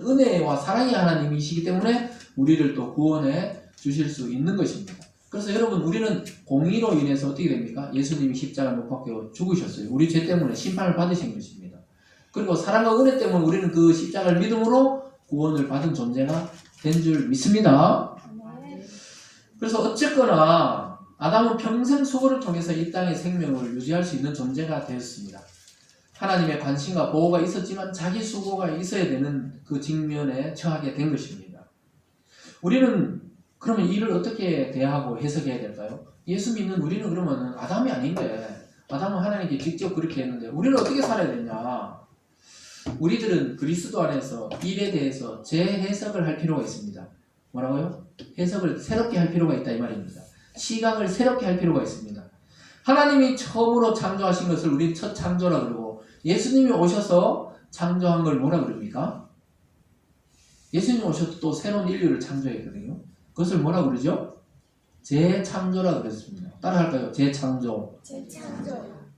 은혜와 사랑의 하나님이시기 때문에 우리를 또 구원해 주실 수 있는 것입니다. 그래서 여러분, 우리는 공의로 인해서 어떻게 됩니까? 예수님이 십자가에 못 박혀 죽으셨어요. 우리 죄 때문에 심판을 받으신 것입니다. 그리고 사랑과 은혜 때문에 우리는 그 십자가를 믿음으로 구원을 받은 존재가 된 줄 믿습니다. 그래서 어쨌거나 아담은 평생 수고를 통해서 이 땅의 생명을 유지할 수 있는 존재가 되었습니다. 하나님의 관심과 보호가 있었지만 자기 수고가 있어야 되는 그 직면에 처하게 된 것입니다. 우리는 그러면 이를 어떻게 대하고 해석해야 될까요? 예수 믿는 우리는 그러면 아담이 아닌데, 아담은 하나님께 직접 그렇게 했는데 우리는 어떻게 살아야 되냐? 우리들은 그리스도 안에서 일에 대해서 재해석을 할 필요가 있습니다. 뭐라고요? 해석을 새롭게 할 필요가 있다 이 말입니다. 시각을 새롭게 할 필요가 있습니다. 하나님이 처음으로 창조하신 것을 우리 첫 창조라 그러고, 예수님이 오셔서 창조한 걸 뭐라 그럽니까? 예수님이 오셔서 또 새로운 인류를 창조했거든요. 그것을 뭐라 그러죠? 재창조라 그랬습니다. 따라 할까요? 재창조.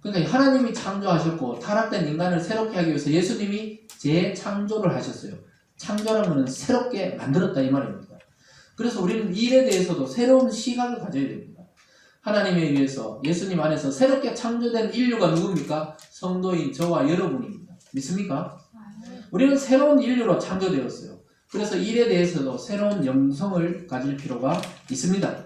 그러니까 하나님이 창조하셨고 타락된 인간을 새롭게 하기 위해서 예수님이 재창조를 하셨어요. 창조라는 것은 새롭게 만들었다 이 말입니다. 그래서 우리는 일에 대해서도 새로운 시각을 가져야 됩니다. 하나님에 의해서 예수님 안에서 새롭게 창조된 인류가 누굽니까? 성도인 저와 여러분입니다. 믿습니까? 우리는 새로운 인류로 창조되었어요. 그래서 일에 대해서도 새로운 영성을 가질 필요가 있습니다.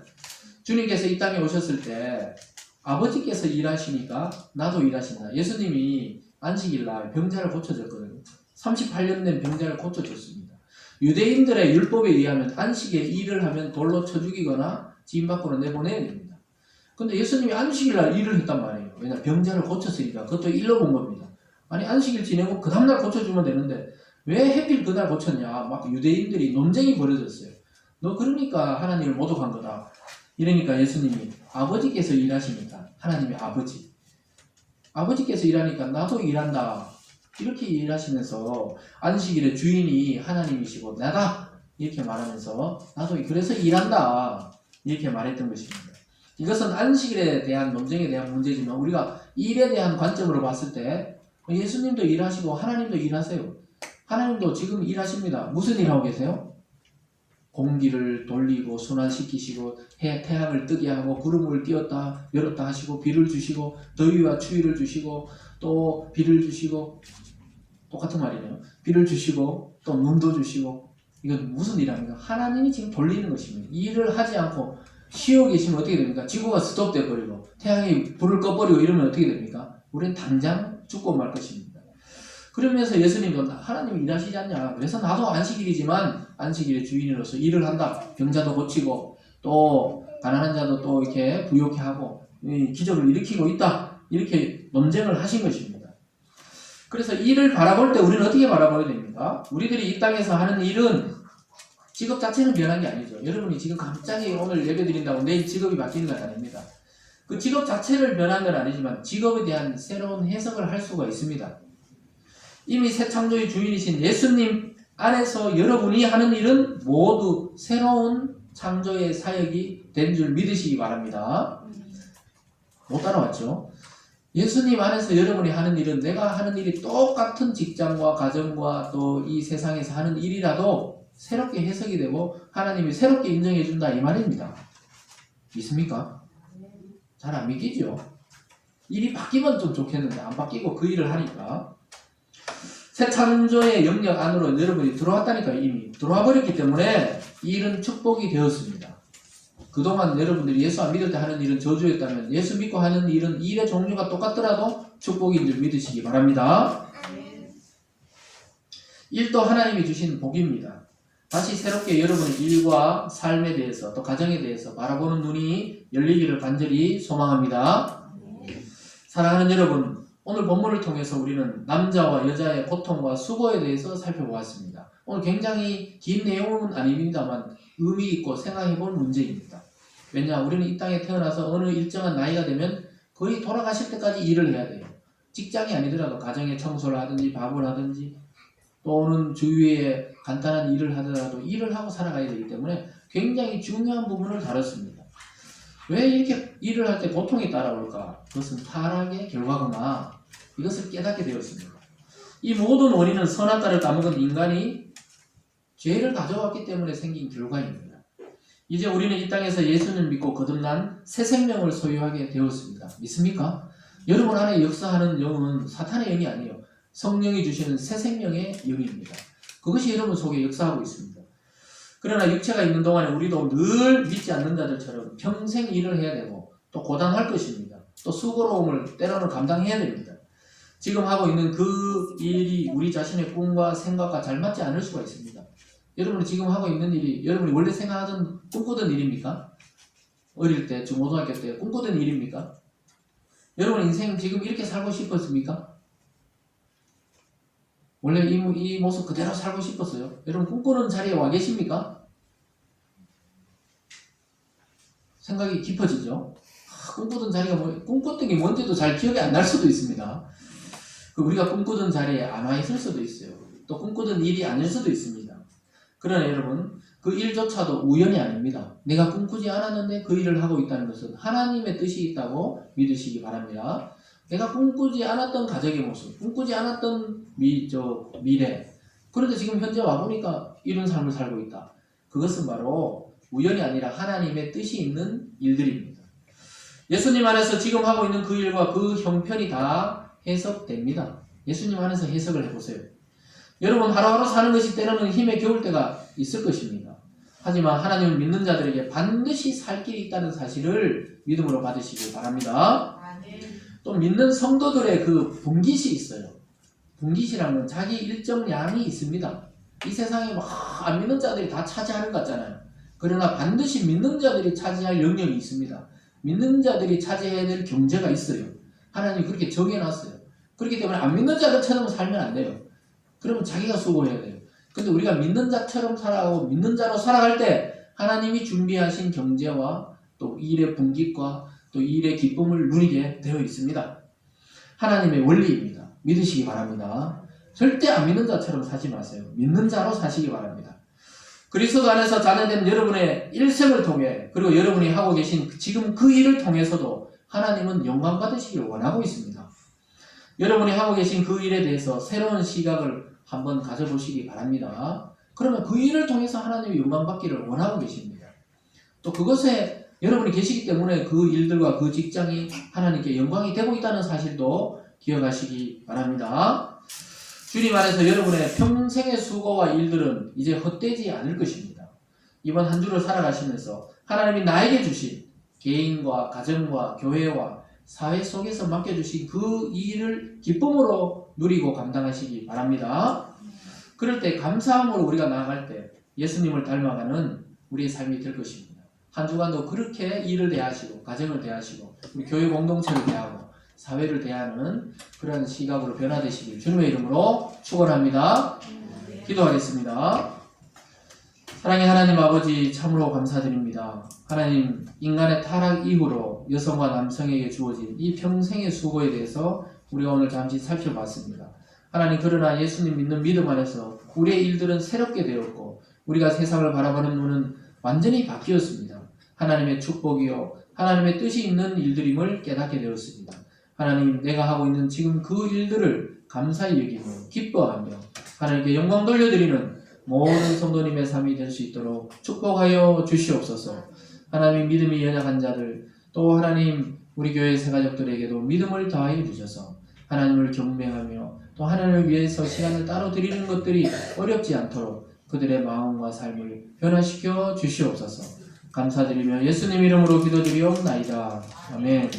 주님께서 이 땅에 오셨을 때 아버지께서 일하시니까 나도 일하신다. 예수님이 안식일날 병자를 고쳐줬거든요. 38년 된 병자를 고쳐줬습니다. 유대인들의 율법에 의하면 안식에 일을 하면 돌로 쳐 죽이거나 지인 밖으로 내보내야 됩니다. 근데 예수님이 안식일날 일을 했단 말이에요. 왜냐? 병자를 고쳤으니까. 그것도 일로 본 겁니다. 아니, 안식일 지내고 그 다음날 고쳐주면 되는데 왜 하필 그날 고쳤냐? 막 유대인들이 논쟁이 벌어졌어요. 너 그러니까 하나님을 모독한 거다. 이러니까 예수님이 아버지께서 일하시니까, 하나님의 아버지께서 일하니까 나도 일한다. 이렇게 일하시면서 안식일의 주인이 하나님이시고 나다. 이렇게 말하면서 나도 그래서 일한다. 이렇게 말했던 것입니다. 이것은 안식일에 대한 논쟁에 대한 문제지만 우리가 일에 대한 관점으로 봤을 때 예수님도 일하시고 하나님도 일하세요. 하나님도 지금 일하십니다. 무슨 일하고 계세요? 공기를 돌리고 순환시키시고 태양을 뜨게 하고 구름을 띄었다 열었다 하시고 비를 주시고 더위와 추위를 주시고 또 비를 주시고, 똑같은 말이네요. 비를 주시고 또 눈도 주시고, 이건 무슨 일입니까? 하나님이 지금 돌리는 것입니다. 일을 하지 않고 쉬어 계시면 어떻게 됩니까? 지구가 스톱돼 버리고 태양이 불을 꺼버리고 이러면 어떻게 됩니까? 우리는 당장 죽고 말 것입니다. 그러면서 예수님도 하나님이 일하시지 않냐? 그래서 나도 안식일이지만 안식일의 주인으로서 일을 한다. 병자도 고치고 또 가난한 자도 또 이렇게 부욕해 하고 기적을 일으키고 있다. 이렇게 논쟁을 하신 것입니다. 그래서 일을 바라볼 때 우리는 어떻게 바라봐야 됩니까? 우리들이 이 땅에서 하는 일은 직업 자체는 변한 게 아니죠. 여러분이 지금 갑자기 오늘 예배 드린다고 내일 직업이 바뀌는 건 아닙니다. 그 직업 자체를 변한 건 아니지만 직업에 대한 새로운 해석을 할 수가 있습니다. 이미 새 창조의 주인이신 예수님 안에서 여러분이 하는 일은 모두 새로운 창조의 사역이 된 줄 믿으시기 바랍니다. 못 따라왔죠? 예수님 안에서 여러분이 하는 일은 내가 하는 일이 똑같은 직장과 가정과 또 이 세상에서 하는 일이라도 새롭게 해석이 되고 하나님이 새롭게 인정해 준다 이 말입니다. 믿습니까? 잘 안 믿기죠? 일이 바뀌면 좀 좋겠는데 안 바뀌고 그 일을 하니까. 새 창조의 영역 안으로 여러분이 들어왔다니까. 이미 들어와 버렸기 때문에 이 일은 축복이 되었습니다. 그동안 여러분들이 예수 안 믿을 때 하는 일은 저주였다면 예수 믿고 하는 일은 일의 종류가 똑같더라도 축복인 줄 믿으시기 바랍니다. 일도 하나님이 주신 복입니다. 다시 새롭게 여러분의 일과 삶에 대해서 또 가정에 대해서 바라보는 눈이 열리기를 간절히 소망합니다. 사랑하는 여러분, 오늘 본문을 통해서 우리는 남자와 여자의 고통과 수고에 대해서 살펴보았습니다. 오늘 굉장히 긴 내용은 아닙니다만 의미 있고 생각해볼 문제입니다. 왜냐, 우리는 이 땅에 태어나서 어느 일정한 나이가 되면 거의 돌아가실 때까지 일을 해야 돼요. 직장이 아니더라도 가정의 청소를 하든지 밥을 하든지 또는 주위에 간단한 일을 하더라도 일을 하고 살아가야 되기 때문에 굉장히 중요한 부분을 다뤘습니다. 왜 이렇게 일을 할 때 고통이 따라올까? 그것은 타락의 결과구나. 이것을 깨닫게 되었습니다. 이 모든 원인은 선악과를 까먹은 인간이 죄를 가져왔기 때문에 생긴 결과입니다. 이제 우리는 이 땅에서 예수님을 믿고 거듭난 새 생명을 소유하게 되었습니다. 믿습니까? 여러분 안에 역사하는 영은 사탄의 영이 아니에요. 성령이 주시는 새 생명의 영입니다. 그것이 여러분 속에 역사하고 있습니다. 그러나 육체가 있는 동안에 우리도 늘 믿지 않는 자들처럼 평생 일을 해야 되고 또 고단할 것입니다. 또 수고로움을 때로는 감당해야 됩니다. 지금 하고 있는 그 일이 우리 자신의 꿈과 생각과 잘 맞지 않을 수가 있습니다. 여러분이 지금 하고 있는 일이 여러분이 원래 생각하던 꿈꾸던 일입니까? 어릴 때, 중고등학교 때 꿈꾸던 일입니까? 여러분 인생 지금 이렇게 살고 싶었습니까? 원래 이 모습 그대로 살고 싶었어요? 여러분 꿈꾸는 자리에 와 계십니까? 생각이 깊어지죠? 꿈꾸던 자리가 꿈꿨던 게 뭔지도 잘 기억이 안 날 수도 있습니다. 우리가 꿈꾸던 자리에 안 와 있을 수도 있어요. 또 꿈꾸던 일이 아닐 수도 있습니다. 그러나 여러분 그 일조차도 우연이 아닙니다. 내가 꿈꾸지 않았는데 그 일을 하고 있다는 것은 하나님의 뜻이 있다고 믿으시기 바랍니다. 내가 꿈꾸지 않았던 가정의 모습, 꿈꾸지 않았던 미래, 그런데 지금 현재 와보니까 이런 삶을 살고 있다. 그것은 바로 우연이 아니라 하나님의 뜻이 있는 일들입니다. 예수님 안에서 지금 하고 있는 그 일과 그 형편이 다 해석됩니다. 예수님 안에서 해석을 해보세요. 여러분 하루하루 사는 것이 때로는 힘에 겨울 때가 있을 것입니다. 하지만 하나님을 믿는 자들에게 반드시 살 길이 있다는 사실을 믿음으로 받으시기 바랍니다. 또 믿는 성도들의 그 분깃이 있어요. 분깃이라는 자기 일정 양이 있습니다. 이 세상에 안 믿는 자들이 다 차지하는 것 같잖아요. 그러나 반드시 믿는 자들이 차지할 영역이 있습니다. 믿는 자들이 차지해야 될 경제가 있어요. 하나님이 그렇게 정해놨어요. 그렇기 때문에 안 믿는 자들처럼 살면 안 돼요. 그러면 자기가 수고해야 돼요. 근데 우리가 믿는 자처럼 살아가고 믿는 자로 살아갈 때 하나님이 준비하신 경제와 또 일의 분깃과 또 일의 기쁨을 누리게 되어 있습니다. 하나님의 원리입니다. 믿으시기 바랍니다. 절대 안 믿는 자처럼 사지 마세요. 믿는 자로 사시기 바랍니다. 그리스도 안에서 자녀된 여러분의 일생을 통해 그리고 여러분이 하고 계신 지금 그 일을 통해서도 하나님은 영광 받으시기를 원하고 있습니다. 여러분이 하고 계신 그 일에 대해서 새로운 시각을 한번 가져보시기 바랍니다. 그러면 그 일을 통해서 하나님의 영광 받기를 원하고 계십니다. 또 그것에 여러분이 계시기 때문에 그 일들과 그 직장이 하나님께 영광이 되고 있다는 사실도 기억하시기 바랍니다. 주님 안에서 여러분의 평생의 수고와 일들은 이제 헛되지 않을 것입니다. 이번 한 주를 살아가시면서 하나님이 나에게 주신 개인과 가정과 교회와 사회 속에서 맡겨주신 그 일을 기쁨으로 누리고 감당하시기 바랍니다. 그럴 때 감사함으로 우리가 나아갈 때 예수님을 닮아가는 우리의 삶이 될 것입니다. 한 주간도 그렇게 일을 대하시고 가정을 대하시고 우리 교회 공동체를 대하고 사회를 대하는 그런 시각으로 변화되시길 주님의 이름으로 축원합니다. 기도하겠습니다. 사랑의 하나님 아버지 참으로 감사드립니다. 하나님 인간의 타락 이후로 여성과 남성에게 주어진 이 평생의 수고에 대해서 우리가 오늘 잠시 살펴봤습니다. 하나님 그러나 예수님 믿는 믿음 안에서 우리의 일들은 새롭게 되었고 우리가 세상을 바라보는 눈은 완전히 바뀌었습니다. 하나님의 축복이요 하나님의 뜻이 있는 일들임을 깨닫게 되었습니다. 하나님 내가 하고 있는 지금 그 일들을 감사히 여기며 기뻐하며 하나님께 영광 돌려드리는 모든 성도님의 삶이 될 수 있도록 축복하여 주시옵소서. 하나님 믿음이 연약한 자들 또 하나님 우리 교회 새가족들에게도 믿음을 더하여 주셔서 하나님을 경배하며 또 하나님을 위해서 시간을 따로 드리는 것들이 어렵지 않도록 그들의 마음과 삶을 변화시켜 주시옵소서. 감사드리며 예수님 이름으로 기도드리옵나이다. 아멘.